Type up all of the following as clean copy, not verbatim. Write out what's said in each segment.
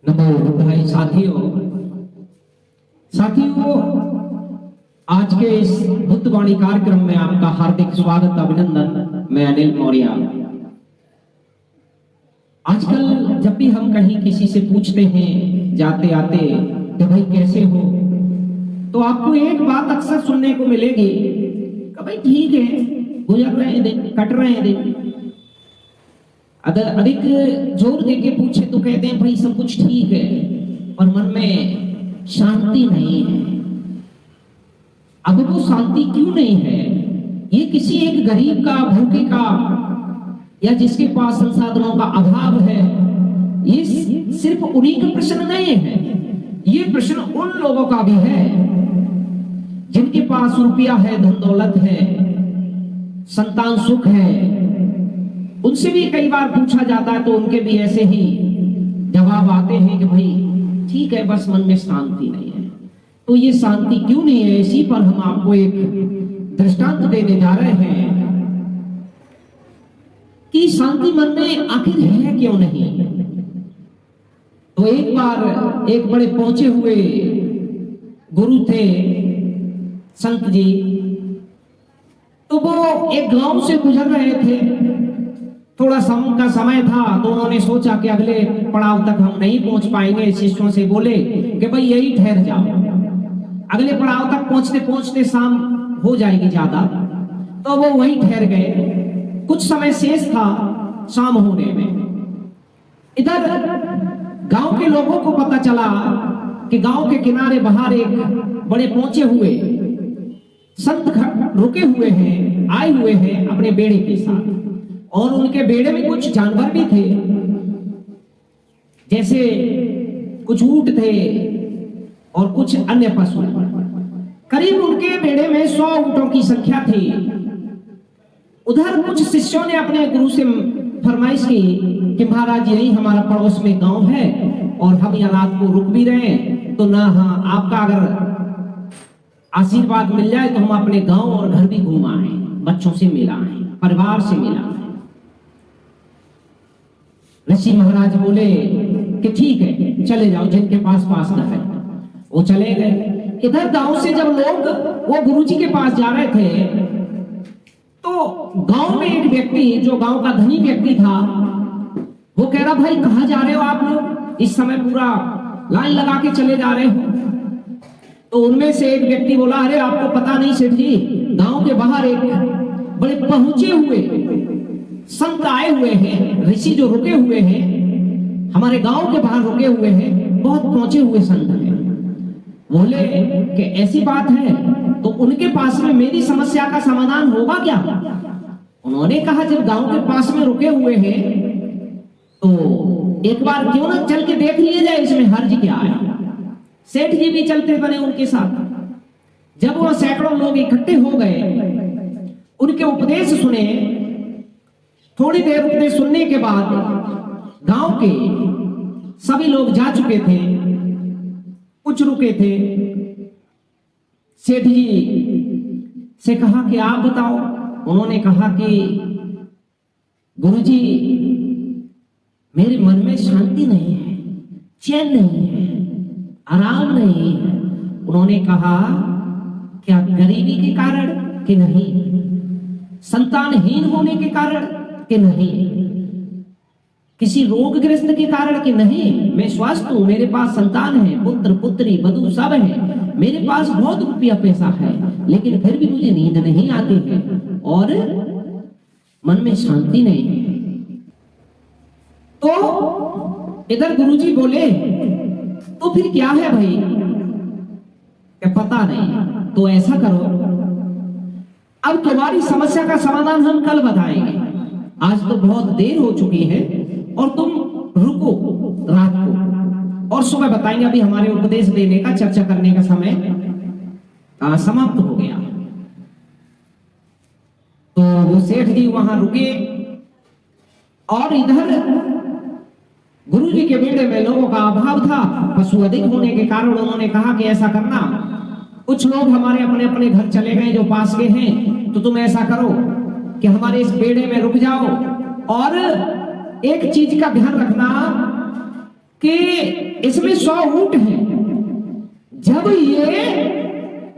नमो बुद्धाय। साथियों, आज के इस बुद्ध वाणी कार्यक्रम में आपका हार्दिक स्वागत, अभिनंदन। मैं अनिल मौर्य। आजकल जब भी हम कहीं किसी से पूछते हैं जाते आते कि भाई कैसे हो, तो आपको एक बात अक्सर सुनने को मिलेगी कि भाई ठीक है, गुजर रहे हैं दिन, कट रहे हैं दिन। अगर अधिक जोर देके पूछे तो कहते हैं भाई सब कुछ ठीक है, पर मन में शांति नहीं है। अब वो शांति क्यों नहीं है? ये किसी एक गरीब का, भूखे का, या जिसके पास संसाधनों का अभाव है, ये सिर्फ उन्हीं का प्रश्न नहीं है। ये प्रश्न उन लोगों का भी है जिनके पास रुपया है, धन दौलत है, संतान सुख है। उनसे भी कई बार पूछा जाता है तो उनके भी ऐसे ही जवाब आते हैं कि भाई ठीक है, बस मन में शांति नहीं है। तो ये शांति क्यों नहीं है, इसी पर हम आपको एक दृष्टांत देने जा रहे हैं कि शांति मन में आखिर है क्यों नहीं। तो एक बार एक बड़े पहुंचे हुए गुरु थे, संत जी। तो वो एक गांव से गुजर रहे थे, थोड़ा शाम का समय था, तो उन्होंने सोचा कि अगले पड़ाव तक हम नहीं पहुंच पाएंगे। शिष्यों से बोले कि भाई यही ठहर जाओ, अगले पड़ाव तक पहुंचते पहुंचते शाम हो जाएगी ज्यादा। तो वो वहीं ठहर गए। कुछ समय शेष था शाम होने में। इधर गांव के लोगों को पता चला कि गांव के किनारे बाहर एक बड़े पहुंचे हुए संत रुके हुए हैं, आए हुए हैं अपने बेड़े के साथ। और उनके बेड़े में कुछ जानवर भी थे, जैसे कुछ ऊंट थे और कुछ अन्य पशु। करीब उनके बेड़े में 100 ऊंटों की संख्या थी। उधर कुछ शिष्यों ने अपने गुरु से फरमाइश की कि महाराज यही हमारा पड़ोस में गांव है और हम यहाँ रात को रुक भी रहे हैं, तो ना हाँ आपका अगर आशीर्वाद मिल जाए तो हम अपने गांव और घर भी घूम आए, बच्चों से मिला आए, परिवार से मिला आए। ऋषि महाराज बोले कि ठीक है, चले जाओ, जिनके पास घर है वो चले गए। इधर गांव से जब लोग वो गुरुजी के पास जा रहे थे, तो गांव में एक व्यक्ति, जो गांव का धनी व्यक्ति था, वो कह रहा भाई कहाँ जा रहे हो आप लोग, इस समय पूरा लाइन लगा के चले जा रहे हो। तो उनमें से एक व्यक्ति बोला, अरे आपको पता नहीं सेठ जी, गांव के बाहर एक बड़े पहुंचे हुए संत आए हुए हैं, ऋषि जो रुके हुए हैं हमारे गांव के बाहर रुके हुए हैं, बहुत पहुंचे हुए संत हैं। बोले कि ऐसी बात है तो उनके पास में मेरी समस्या का समाधान होगा क्या? उन्होंने कहा जब गांव के पास में रुके हुए हैं तो एक बार क्यों ना चल के देख लिया जाए, इसमें हर्ज क्या है। सेठ जी भी चलते बने उनके साथ। जब वह सैकड़ों लोग इकट्ठे हो गए, उनके उपदेश सुने। थोड़ी देर उपदेश सुनने के बाद गांव के सभी लोग जा चुके थे, कुछ रुके थे। सेठ जी से कहा कि आप बताओ। उन्होंने कहा कि गुरुजी, मेरे मन में शांति नहीं है, चैन नहीं है, आराम नहीं है। उन्होंने कहा क्या गरीबी के कारण कि नहीं, संतानहीन होने के कारण कि नहीं, किसी रोगग्रस्त के कारण कि नहीं, मैं स्वस्थ हूं, मेरे पास संतान है, पुत्र पुत्री वधू सब है, मेरे पास बहुत रुपया पैसा है, लेकिन फिर भी मुझे नींद नहीं आती है और मन में शांति नहीं है। तो इधर गुरुजी बोले तो फिर क्या है भाई? क्या पता नहीं। तो ऐसा करो, अब तुम्हारी समस्या का समाधान हम कल बताएंगे, आज तो बहुत देर हो चुकी है और तुम रुको रात को, और सुबह बताएंगे। अभी हमारे उपदेश देने का, चर्चा करने का समय समाप्त हो गया। तो वो सेठ जी वहां रुके और इधर गुरुजी के बेड़े में लोगों का अभाव था, पशु अधिक होने के कारण उन्होंने कहा कि ऐसा करना, कुछ लोग हमारे अपने अपने घर चले गए जो पास के हैं, तो तुम ऐसा करो कि हमारे इस बेड़े में रुक जाओ और एक चीज का ध्यान रखना कि इसमें 100 ऊंट हैं, जब ये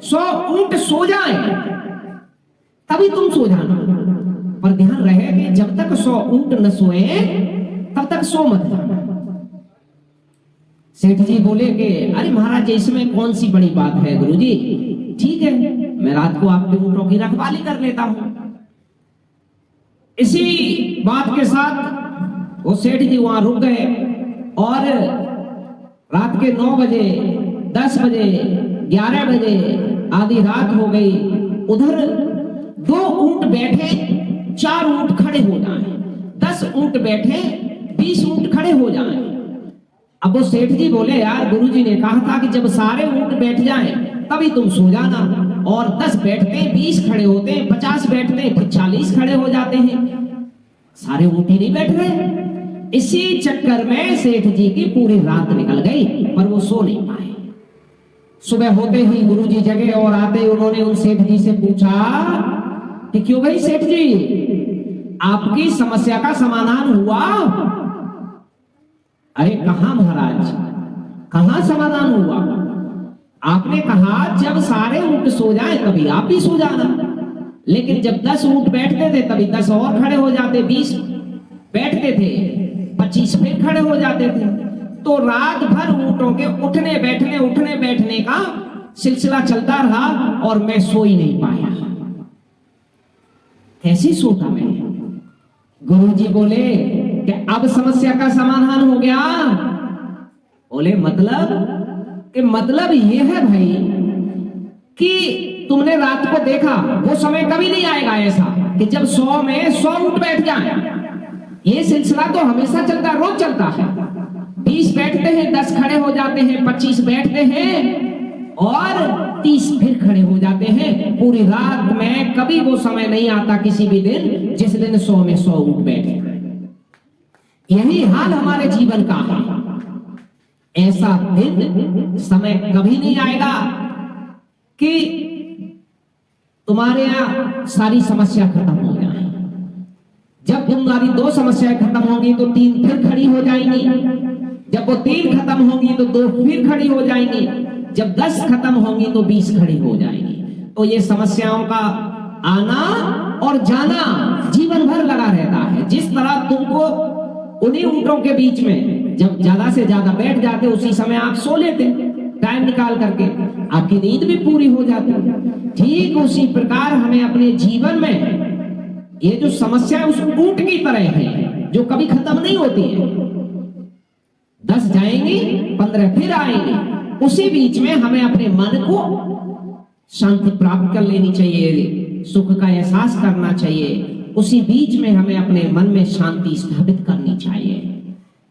100 ऊंट सो जाए तभी तुम सो जाना, पर ध्यान रहे कि जब तक 100 ऊंट न सोए तब तक सो मत जाना। सेठ जी बोले कि अरे महाराज इसमें कौन सी बड़ी बात है गुरुजी, ठीक है मैं रात को आपके ऊंटों की रखवाली कर लेता हूं। इसी बात के साथ वो सेठ जी वहां रुक गए और रात के 9 बजे 10 बजे 11 बजे आधी रात हो गई, उधर 2 ऊंट बैठे 4 ऊंट खड़े हो जाएं, 10 ऊंट बैठे 20 ऊंट खड़े हो जाएं। अब वो सेठ जी बोले यार गुरुजी ने कहा था कि जब सारे ऊंट बैठ जाएं तभी तुम सो जाना, और 10 बैठते 20 खड़े होते 50 बैठते फिर 40 खड़े हो जाते हैं, सारे ऊंट ही नहीं बैठ रहे। इसी चक्कर में सेठ जी की पूरी रात निकल गई पर वो सो नहीं पाए। सुबह होते ही गुरुजी जगे और आते ही उन्होंने उन सेठ जी से पूछा कि क्यों भाई सेठ जी आपकी समस्या का समाधान हुआ? अरे कहां महाराज, कहां समाधान हुआ? आपने कहा जब सारे ऊंट सो जाए तभी आप भी सो जाना, लेकिन जब 10 ऊंट बैठते थे तभी 10 और खड़े हो जाते, 20 बैठते थे 25 फिर खड़े हो जाते थे। तो रात भर ऊंटों के उठने बैठने का सिलसिला चलता रहा और मैं सो ही नहीं पाया। कैसे सोता मैं? गुरुजी बोले कि अब समस्या का समाधान हो गया। बोले मतलब ये है भाई कि तुमने रात को देखा, वो समय कभी नहीं आएगा ऐसा कि जब 100 में 100 ऊंट बैठ जाए। ये सिलसिला तो हमेशा चलता, रोज चलता है। 20 बैठते हैं 10 खड़े हो जाते हैं, 25 बैठते हैं और 30 फिर खड़े हो जाते हैं। पूरी रात में कभी वो समय नहीं आता किसी भी दिन जिस दिन 100 में 100 ऊंट बैठे। यही हाल हमारे जीवन का है। ऐसा दिन समय कभी नहीं आएगा कि तुम्हारे यहां सारी समस्या खत्म हो जाए। जब तुम्हारी 2 समस्याएं खत्म होंगी तो 3 फिर खड़ी हो जाएंगी, जब वो 3 खत्म होंगी तो 2 फिर खड़ी हो जाएंगी, जब 10 खत्म होंगी तो 20 खड़ी हो जाएंगी। तो ये समस्याओं का आना और जाना जीवन भर लगा रहता है। जिस तरह तुमको उन्हीं ऊंटों के बीच में जब ज्यादा से ज्यादा बैठ जाते उसी समय आप सो लेते टाइम निकाल करके, आपकी नींद भी पूरी हो जाती। ठीक उसी प्रकार हमें अपने जीवन में ये जो समस्या है उस ऊंट की तरह है जो कभी खत्म नहीं होती है। 10 जाएंगे 15 फिर आएंगे, उसी बीच में हमें अपने मन को शांति प्राप्त कर लेनी चाहिए, सुख का एहसास करना चाहिए। उसी बीच में हमें अपने मन में शांति स्थापित करनी चाहिए।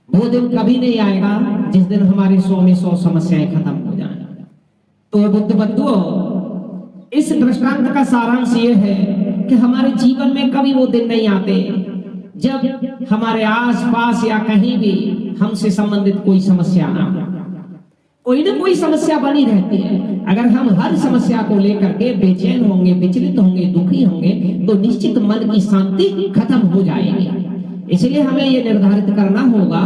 वो दिन कभी नहीं आएगा जिस दिन हमारे 100 में 100 समस्याएं खत्म हो जाएं। तो बुद्ध बंधुओं, इस दृष्टांत का सारांश ये है कि हमारे जीवन में कभी वो दिन नहीं आते जब हमारे आस पास या कहीं भी हमसे संबंधित कोई समस्या ना हो। कोई ना कोई समस्या बनी रहती है। अगर हम हर समस्या को लेकर के बेचैन होंगे, विचलित होंगे, दुखी होंगे तो निश्चित मन की शांति खत्म हो जाएगी। इसलिए हमें ये निर्धारित करना होगा,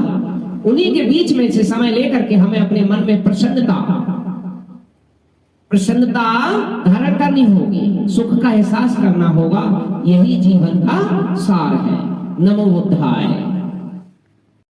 उन्हीं के बीच में से समय लेकर के हमें अपने मन में प्रसन्नता धारण करनी होगी, सुख का एहसास करना होगा। यही जीवन का सार है। नमो बुद्धाय।